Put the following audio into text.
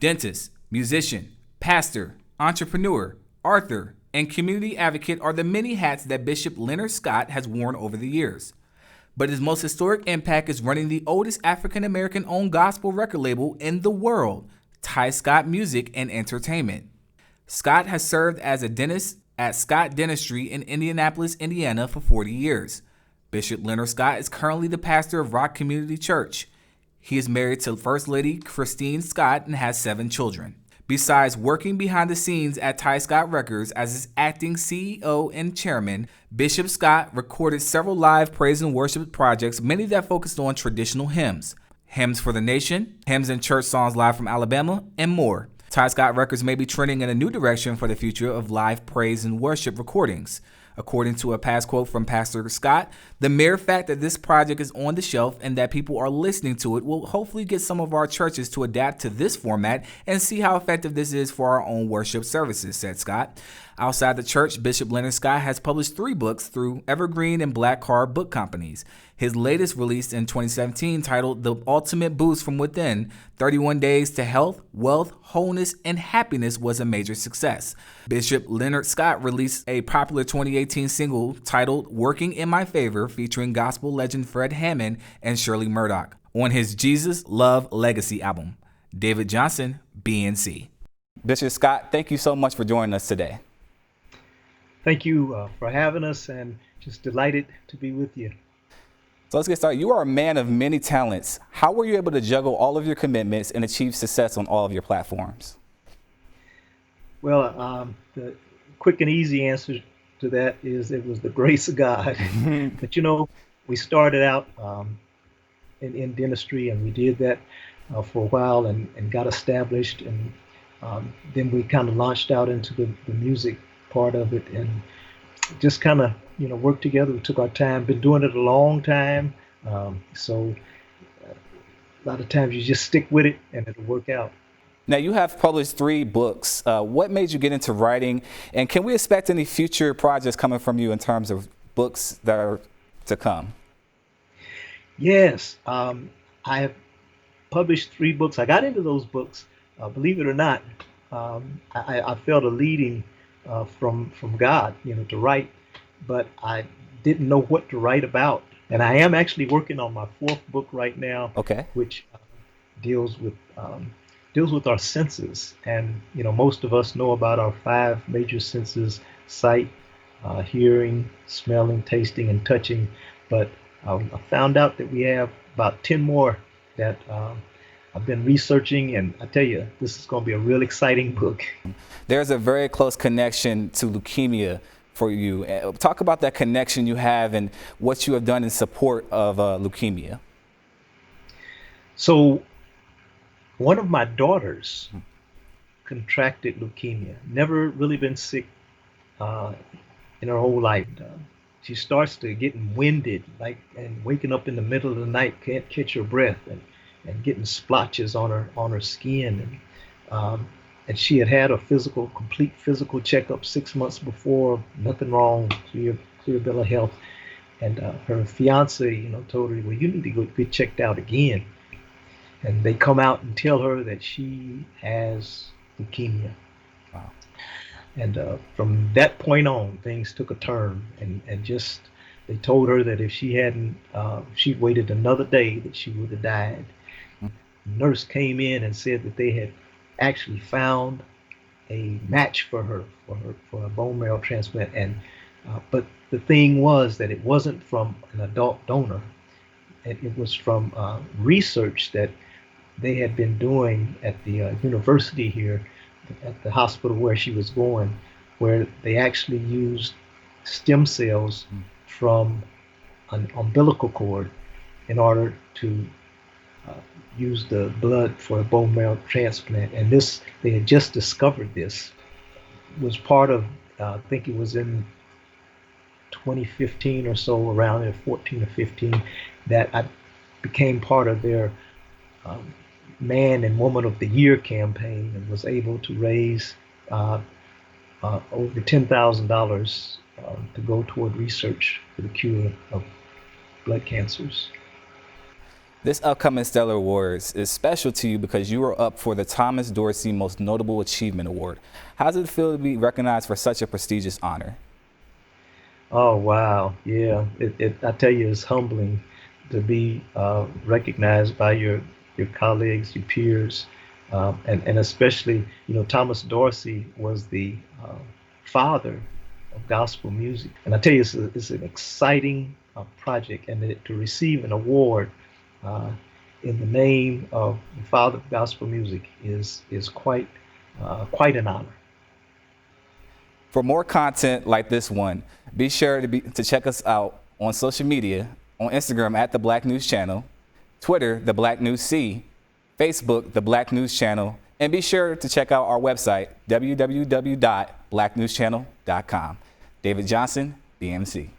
Dentist, musician, pastor, entrepreneur, author, and community advocate are the many hats that Bishop Leonard Scott has worn over the years. But his most historic impact is running the oldest African American owned gospel record label in the world, Ty Scott Music and Entertainment. Scott has served as a dentist at Scott Dentistry in Indianapolis, Indiana for 40 years. Bishop Leonard Scott is currently the pastor of Rock Community Church. He is married to First Lady Christine Scott and has 7 children. Besides working behind the scenes at Ty Scott Records as its acting CEO and chairman, Bishop Scott recorded several live praise and worship projects, many that focused on traditional hymns, hymns for the nation, hymns and church songs live from Alabama, and more. Ty Scott Records may be trending in a new direction for the future of live praise and worship recordings. According to a past quote from Pastor Scott, the mere fact that this project is on the shelf and that people are listening to it will hopefully get some of our churches to adapt to this format and see how effective this is for our own worship services, said Scott. Outside the church, Bishop Leonard Scott has published 3 books through Evergreen and Black Card Book Companies. His latest, released in 2017, titled The Ultimate Boost from Within, 31 Days to Health, Wealth, Wholeness, and Happiness, was a major success. Bishop Leonard Scott released a popular 2018 single titled Working in My Favor, featuring gospel legend Fred Hammond and Shirley Murdoch, on his Jesus, Love, Legacy album. David Johnson, BNC. Bishop Scott, thank you so much for joining us today. Thank you for having us, and just delighted to be with you. So let's get started. You are a man of many talents. How were you able to juggle all of your commitments and achieve success on all of your platforms? Well, the quick and easy answer to that is it was the grace of God. But we started out in dentistry, and we did that for a while and got established, and then we kind of launched out into the music part of it, and just kind of worked together. We took our time, been doing it a long time, so a lot of times you just stick with it and it'll work out. Now, you have published 3 books. What made you get into writing, and can we expect any future projects coming from you in terms of books that are to come? Yes, I have published 3 books. I got into those books, believe it or not. I felt a leading from God, to write, but I didn't know what to write about. And I am actually working on my 4th book right now, which deals with our senses. And most of us know about our 5 major senses: sight, hearing, smelling, tasting, and touching. But I found out that we have about 10 more that I've been researching, and I tell you, this is going to be a real exciting book. There's a very close connection to leukemia for you. Talk about that connection you have and what you have done in support of leukemia. So, one of my daughters contracted leukemia. Never really been sick in her whole life. She starts to getting winded, and waking up in the middle of the night, can't catch her breath, and getting splotches on her skin, and she had a complete physical checkup 6 months before, nothing wrong, clear bill of health, and her fiance, told her, well, you need to go get checked out again, and they come out and tell her that she has leukemia. Wow. And from that point on, things took a turn, and just they told her that if she hadn't, she'd waited another day, that she would have died. Nurse came in and said that they had actually found a match for her for a bone marrow transplant, and but the thing was that it wasn't from an adult donor. It was from research that they had been doing at the university here, at the hospital where she was going, where they actually used stem cells from an umbilical cord in order to use the blood for a bone marrow transplant. And this, they had just discovered this. It was part of, I think it was in 2015 or so, around there, 14 or 15, that I became part of their Man and Woman of the Year campaign, and was able to raise over $10,000 to go toward research for the cure of blood cancers. This upcoming Stellar Awards is special to you because you are up for the Thomas Dorsey Most Notable Achievement Award. How does it feel to be recognized for such a prestigious honor? Oh wow, yeah. I tell you, it's humbling to be recognized by your colleagues, your peers, and especially, Thomas Dorsey was the father of gospel music. And I tell you, it's an exciting project, and to receive an award uh, in the name of the father of gospel music is quite an honor. For more content like this one, be sure to check us out on social media, on Instagram at The Black News Channel, Twitter, The Black News C, Facebook, The Black News Channel, and be sure to check out our website, www.blacknewschannel.com. David Johnson, BNC.